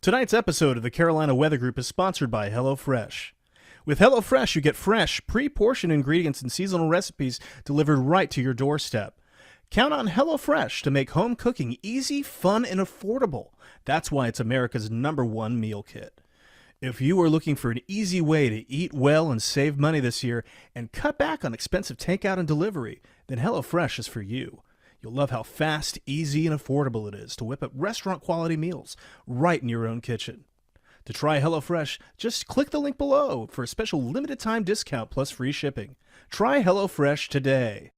Tonight's episode of the Carolina Weather Group is sponsored by HelloFresh. With HelloFresh, you get fresh, pre-portioned ingredients and seasonal recipes delivered right to your doorstep. Count on HelloFresh to make home cooking easy, fun, and affordable. That's why it's America's #1 meal kit. If you are looking for an easy way to eat well and save money this year and cut back on expensive takeout and delivery, then HelloFresh is for you. You'll love how fast, easy, and affordable it is to whip up restaurant-quality meals right in your own kitchen. To try HelloFresh, just click the link below for a special limited-time discount plus free shipping. Try HelloFresh today.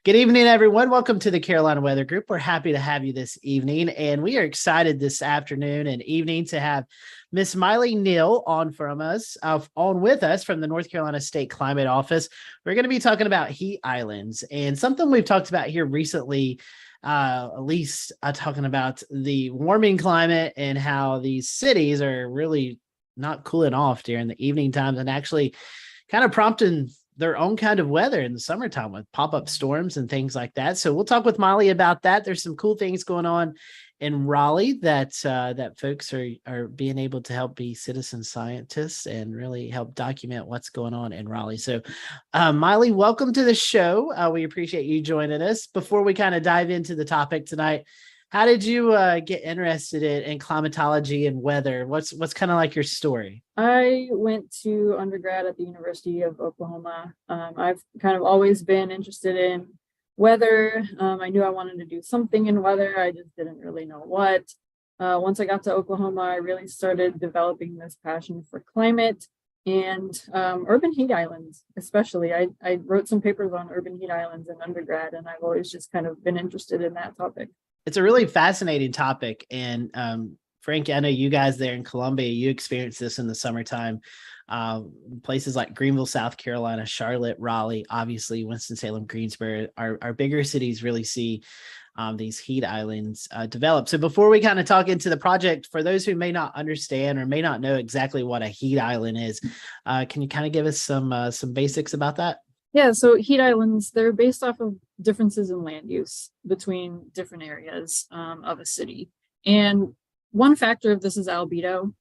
Good evening, everyone. Welcome to the Carolina Weather Group. We're happy to have you this evening, and we are excited this afternoon and evening to have Miss Myleigh Neill on with us from the North Carolina State Climate Office. We're going to be talking about heat islands and something we've talked about here recently, talking about the warming climate and how these cities are really not cooling off during the evening times and actually kind of prompting their own kind of weather in the summertime with pop-up storms and things like that. So we'll talk with Myleigh about that. There's some cool things going on in Raleigh that folks are being able to help be citizen scientists and really help document what's going on in Raleigh. So Myleigh, welcome to the show. We appreciate you joining us. Before we kind of dive into the topic tonight, how did you get interested in climatology and weather? What's kind of like your story? I went to undergrad at the University of Oklahoma. I've kind of always been interested in weather. I knew I wanted to do something in weather. I just didn't really know what. Once I got to Oklahoma, I really started developing this passion for climate and urban heat islands, especially. I wrote some papers on urban heat islands in undergrad, and I've always just kind of been interested in that topic. It's a really fascinating topic. And Frank, I know you guys there in Columbia, you experience this in the summertime. Places like Greenville, South Carolina, Charlotte, Raleigh, obviously Winston-Salem, Greensboro, our bigger cities really see these heat islands develop. So before we kind of talk into the project, for those who may not understand or may not know exactly what a heat island is, can you kind of give us some basics about that? Yeah, so heat islands, they're based off of differences in land use between different areas of a city. And one factor of this is albedo.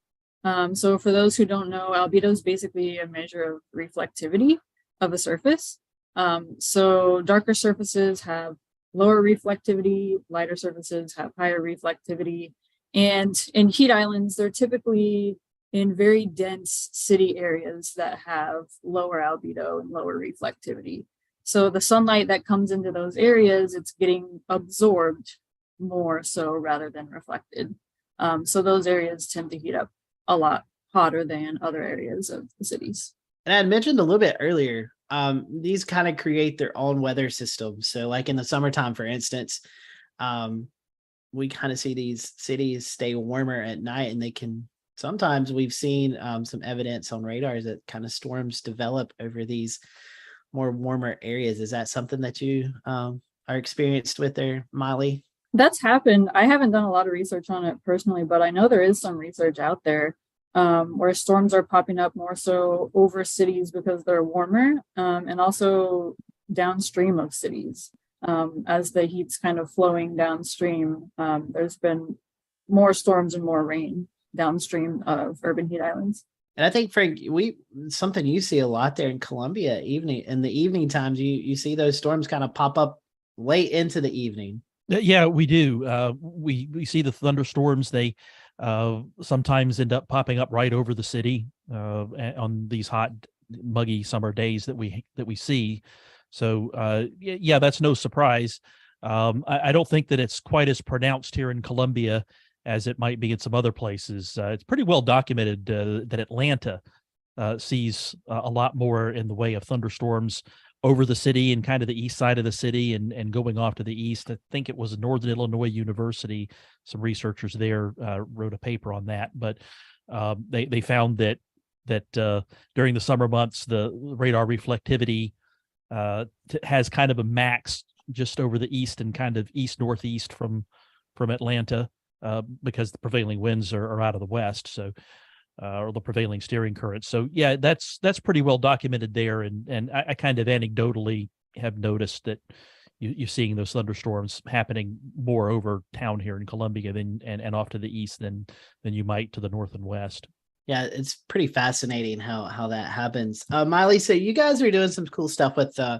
So for those who don't know, albedo is basically a measure of reflectivity of a surface. So darker surfaces have lower reflectivity, lighter surfaces have higher reflectivity. And in heat islands, they're typically in very dense city areas that have lower albedo and lower reflectivity. So the sunlight that comes into those areas, it's getting absorbed more so rather than reflected. So those areas tend to heat up a lot hotter than other areas of the cities. And I had mentioned a little bit earlier, these kind of create their own weather systems. So like in the summertime, for instance, we kind of see these cities stay warmer at night, and they can sometimes we've seen some evidence on radars that kind of storms develop over these more warmer areas. Is that something that you are experienced with there, Myleigh? That's happened. I haven't done a lot of research on it personally, but I know there is some research out there where storms are popping up more so over cities because they're warmer and also downstream of cities. As the heat's kind of flowing downstream, there's been more storms and more rain downstream of urban heat islands. And I think, Frank, something you see a lot there in Columbia in the evening times, you see those storms kind of pop up late into the evening. Yeah, we do. We see the thunderstorms. They sometimes end up popping up right over the city on these hot, muggy summer days that we see. So yeah, that's no surprise. I don't think that it's quite as pronounced here in Columbia as it might be in some other places. It's pretty well documented that Atlanta sees a lot more in the way of thunderstorms over the city and kind of the east side of the city and going off to the east. I think it was Northern Illinois University. Some researchers there wrote a paper on that, but they found that during the summer months, the radar reflectivity has kind of a max just over the east and kind of east-northeast from Atlanta. Because the prevailing winds are out of the west. So or the prevailing steering current. So yeah, that's pretty well documented there, and I kind of anecdotally have noticed that you're seeing those thunderstorms happening more over town here in Columbia than and off to the east than you might to the north and west. Yeah, it's pretty fascinating how that happens. Myleigh, so you guys are doing some cool stuff with the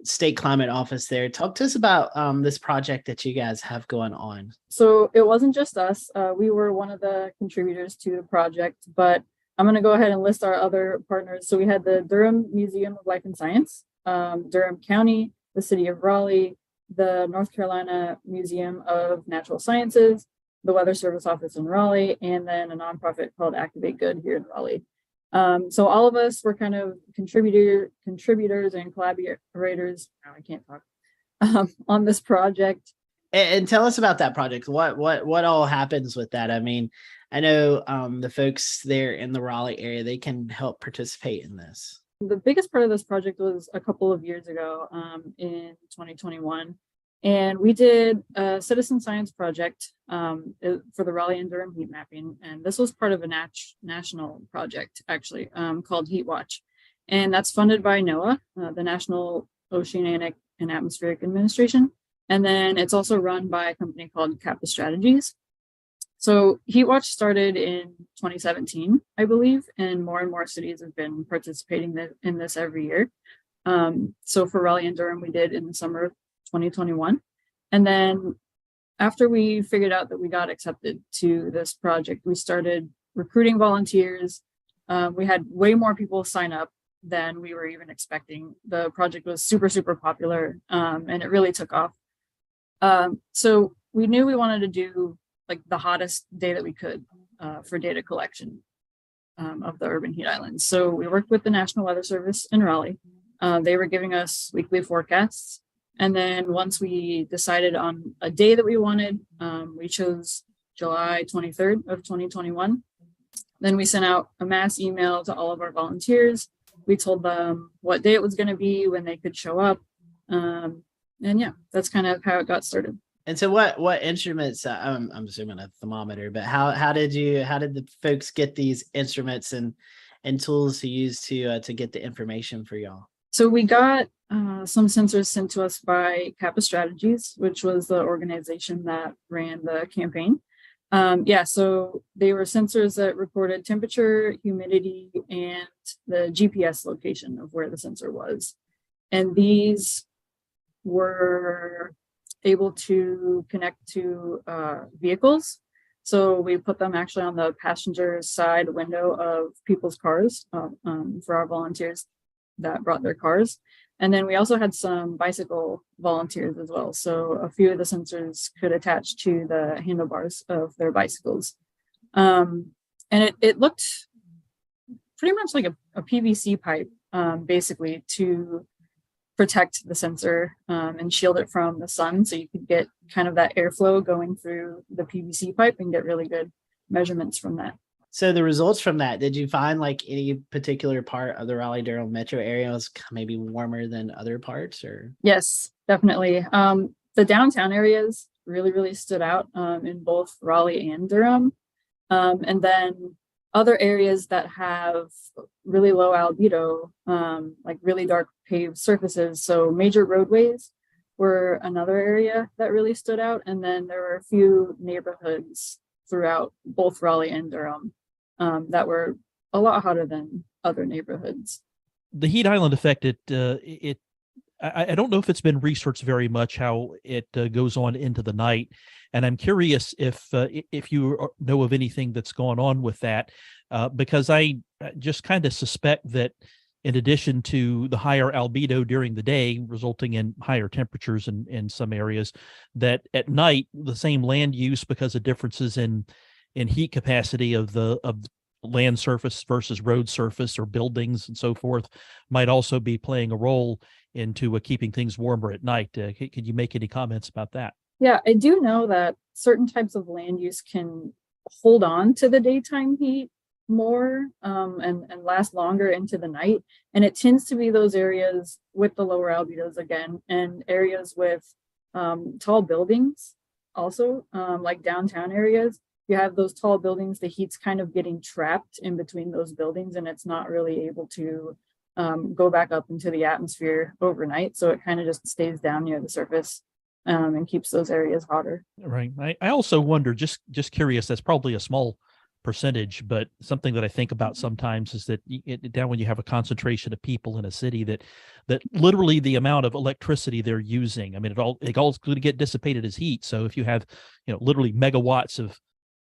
state climate office there. Talk to us about this project that you guys have going on. So it wasn't just us. We were one of the contributors to the project, but I'm going to go ahead and list our other partners. So we had the Durham Museum of Life and Science, Durham County, the City of Raleigh, the North Carolina Museum of Natural Sciences, the Weather Service office in Raleigh, and then a nonprofit called Activate Good here in Raleigh. So all of us were kind of contributors and collaborators. Oh, I can't talk on this project. And tell us about that project. What all happens with that? I mean, I know the folks there in the Raleigh area, they can help participate in this. The biggest part of this project was a couple of years ago, in 2021. And we did a citizen science project for the Raleigh and Durham heat mapping. And this was part of a national project, actually, called Heat Watch. And that's funded by NOAA, the National Oceanic and Atmospheric Administration. And then it's also run by a company called Kappa Strategies. So Heat Watch started in 2017, I believe, and more cities have been participating in this every year. So for Raleigh and Durham, we did in the summer of 2021. And then after we figured out that we got accepted to this project, we started recruiting volunteers. We had way more people sign up than we were even expecting. The project was super, super popular, and it really took off. So we knew we wanted to do like the hottest day that we could for data collection of the urban heat islands. So we worked with the National Weather Service in Raleigh. They were giving us weekly forecasts. And then once we decided on a day that we wanted, we chose July 23rd of 2021. Then we sent out a mass email to all of our volunteers. We told them what day it was going to be, when they could show up. And yeah, that's kind of how it got started. And so what instruments, I'm assuming a thermometer, but how did the folks get these instruments and tools to use to get the information for y'all? So we got some sensors sent to us by Kappa Strategies, which was the organization that ran the campaign. So they were sensors that recorded temperature, humidity, and the GPS location of where the sensor was. And these were able to connect to vehicles. So we put them actually on the passenger side window of people's cars for our volunteers that brought their cars. And then we also had some bicycle volunteers as well. So a few of the sensors could attach to the handlebars of their bicycles. And it looked pretty much like a PVC pipe, basically, to protect the sensor and shield it from the sun. So you could get kind of that airflow going through the PVC pipe and get really good measurements from that. So the results from that, did you find like any particular part of the Raleigh-Durham metro area was maybe warmer than other parts, or? Yes, definitely. The downtown areas really, really stood out in both Raleigh and Durham. And then other areas that have really low albedo, like really dark paved surfaces. So major roadways were another area that really stood out. And then there were a few neighborhoods throughout both Raleigh and Durham that were a lot hotter than other neighborhoods. The heat island effect, I don't know if it's been researched very much how it goes on into the night, and I'm curious if you know of anything that's gone on with that, because I just kind of suspect that in addition to the higher albedo during the day, resulting in higher temperatures in some areas, that at night the same land use, because of differences in heat capacity of land surface versus road surface or buildings and so forth, might also be playing a role into keeping things warmer at night. Could you make any comments about that? Yeah, I do know that certain types of land use can hold on to the daytime heat more and last longer into the night. And it tends to be those areas with the lower albedos again, and areas with tall buildings also, like downtown areas. you have those tall buildings, the heat's kind of getting trapped in between those buildings, and it's not really able to go back up into the atmosphere overnight. So it kind of just stays down near the surface and keeps those areas hotter. Right. I also wonder, just curious, that's probably a small percentage, but something that I think about sometimes is that down when you have a concentration of people in a city, that literally the amount of electricity they're using, I mean, it all's going to get dissipated as heat. So if you have, literally megawatts of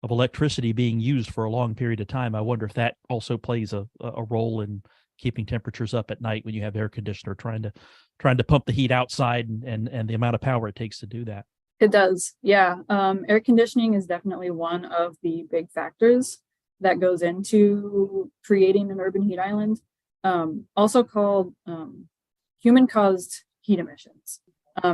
electricity being used for a long period of time, I wonder if that also plays a role in keeping temperatures up at night when you have air conditioner trying to pump the heat outside, and the amount of power it takes to do that. It does. Yeah. Air conditioning is definitely one of the big factors that goes into creating an urban heat island, also called human caused heat emissions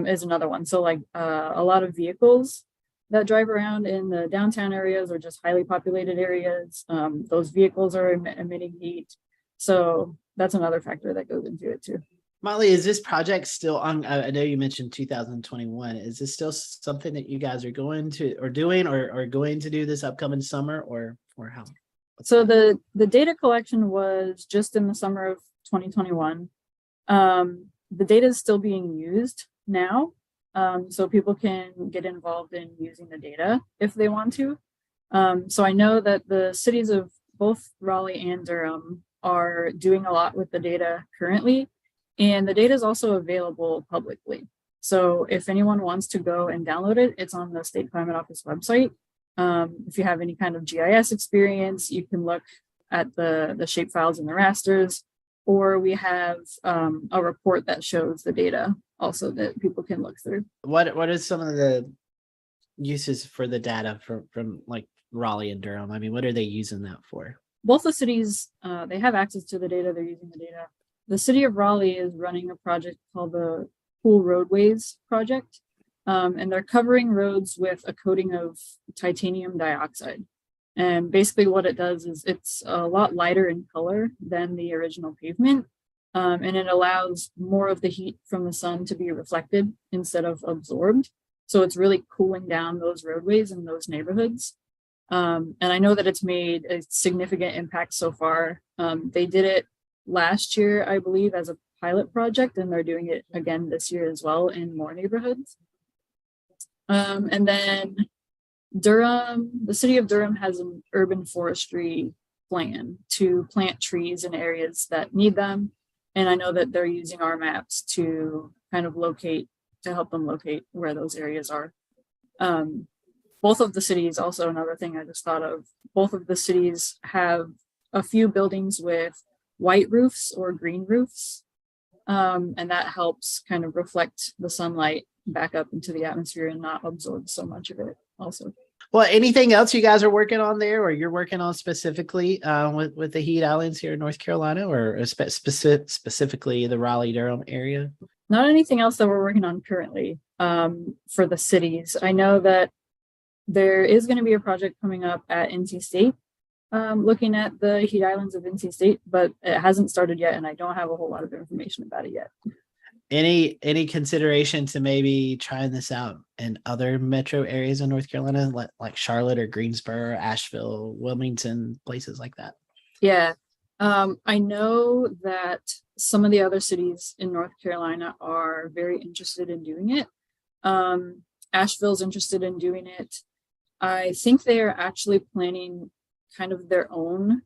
is another one. So like a lot of vehicles that drive around in the downtown areas or just highly populated areas, those vehicles are emitting heat. So that's another factor that goes into it too. Myleigh, is this project still on? I know you mentioned 2021. Is this still something that you guys are going to or doing or going to do this upcoming summer or how? So the data collection was just in the summer of 2021. The data is still being used now. So people can get involved in using the data if they want to. So I know that the cities of both Raleigh and Durham are doing a lot with the data currently. And the data is also available publicly. So if anyone wants to go and download it, it's on the State Climate Office website. If you have any kind of GIS experience, you can look at the shapefiles and the rasters, or we have a report that shows the data also that people can look through. What are some of the uses for the data from like Raleigh and Durham? I mean, what are they using that for? Both the cities, they have access to the data, they're using the data. The city of Raleigh is running a project called the Cool Roadways Project, and they're covering roads with a coating of titanium dioxide. And basically what it does is it's a lot lighter in color than the original pavement, and it allows more of the heat from the sun to be reflected instead of absorbed. So it's really cooling down those roadways in those neighborhoods. And I know that it's made a significant impact so far. They did it last year, I believe, as a pilot project, and they're doing it again this year as well in more neighborhoods. And then Durham, the city of Durham has an urban forestry plan to plant trees in areas that need them. And I know that they're using our maps to kind of help them locate where those areas are. Both of the cities, also another thing I just thought of, both of the cities have a few buildings with white roofs or green roofs. And that helps kind of reflect the sunlight back up into the atmosphere and not absorb so much of it also. Well, anything else you guys are working on there or you're working on specifically with the heat islands here in North Carolina or specifically the Raleigh-Durham area? Not anything else that we're working on currently for the cities. I know that there is going to be a project coming up at NC State looking at the heat islands of NC State, but it hasn't started yet, and I don't have a whole lot of information about it yet. Any consideration to maybe trying this out in other metro areas in North Carolina, like Charlotte or Greensboro, Asheville, Wilmington, places like that? Yeah, I know that some of the other cities in North Carolina are very interested in doing it. Asheville's interested in doing it. I think they are actually planning kind of their own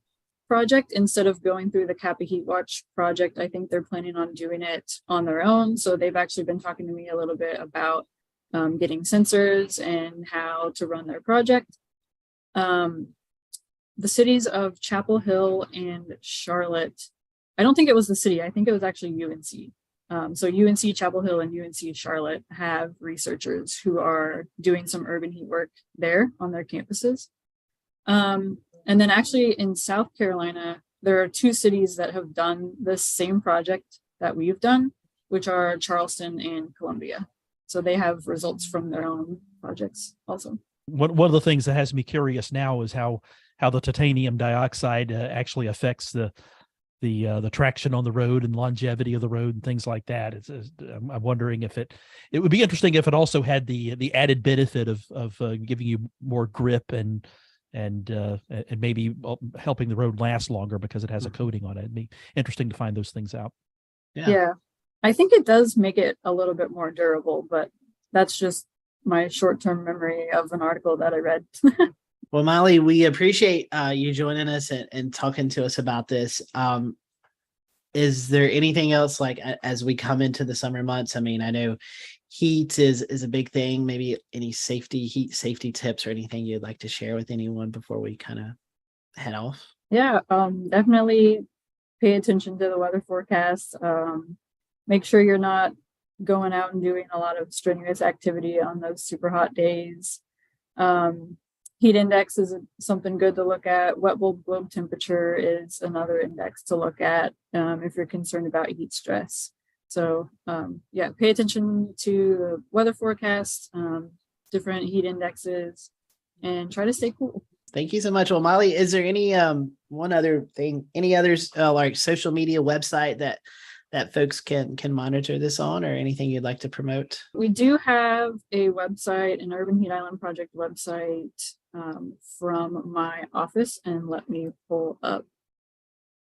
project instead of going through the Kappa Heat Watch project. I think they're planning on doing it on their own. So they've actually been talking to me a little bit about getting sensors and how to run their project. The cities of Chapel Hill and Charlotte, I don't think it was the city. I think it was actually UNC. So UNC Chapel Hill and UNC Charlotte have researchers who are doing some urban heat work there on their campuses. And then actually in South Carolina, there are two cities that have done this same project that we've done, which are Charleston and Columbia. So they have results from their own projects also. One of the things that has me curious now is how the titanium dioxide actually affects the traction on the road and longevity of the road and things like that. I'm wondering if it would be interesting if it also had the added benefit of giving you more grip and and maybe helping the road last longer because it has a coating on it. It'd be interesting to find those things out. Yeah. I think it does make it a little bit more durable, but that's just my short-term memory of an article that I read. Well, Myleigh, we appreciate you joining us and talking to us about this. Is there anything else, like as we come into the summer months? I mean, I know heat is a big thing. Maybe any heat safety tips or anything you'd like to share with anyone before we kind of head off? Yeah, definitely pay attention to the weather forecast. Make sure you're not going out and doing a lot of strenuous activity on those super hot days. Heat index is something good to look at. Wet bulb globe temperature is another index to look at if you're concerned about heat stress. So yeah, pay attention to the weather forecast, different heat indexes, and try to stay cool. Thank you so much. Well, Myleigh, is there any one other thing, any others like social media website that folks can monitor this on, or anything you'd like to promote? We do have a website, an Urban Heat Island Project website from my office, and let me pull up.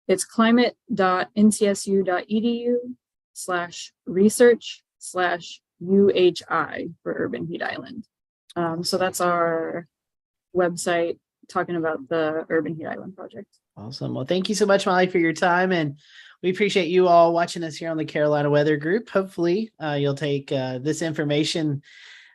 It's climate.ntsu.edu/research/UHI for Urban Heat Island. So that's our website talking about the Urban Heat Island Project. Awesome. Well, thank you so much, Myleigh, for your time. And we appreciate you all watching us here on the Carolina Weather Group. Hopefully you'll take this information,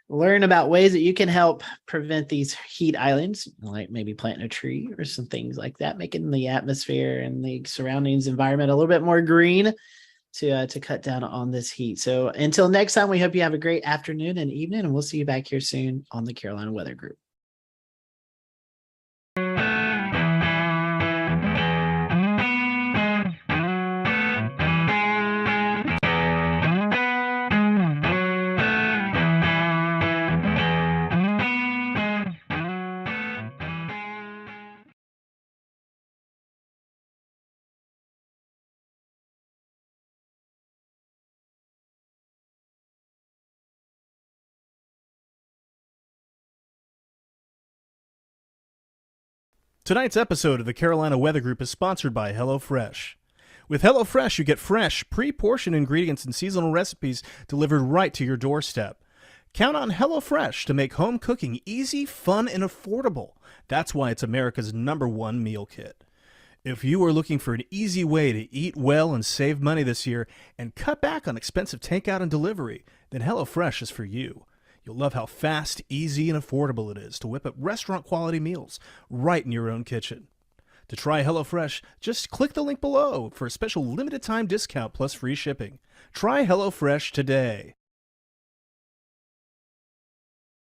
learn about ways that you can help prevent these heat islands, like maybe planting a tree or some things like that, making the atmosphere and the surroundings environment a little bit more green to cut down on this heat. So until next time, we hope you have a great afternoon and evening, and we'll see you back here soon on the Carolina Weather Group. Tonight's episode of the Carolina Weather Group is sponsored by HelloFresh. With HelloFresh, you get fresh, pre-portioned ingredients and seasonal recipes delivered right to your doorstep. Count on HelloFresh to make home cooking easy, fun, and affordable. That's why it's America's #1 meal kit. If you are looking for an easy way to eat well and save money this year and cut back on expensive takeout and delivery, then HelloFresh is for you. You'll love how fast, easy, and affordable it is to whip up restaurant-quality meals right in your own kitchen. To try HelloFresh, just click the link below for a special limited-time discount plus free shipping. Try HelloFresh today.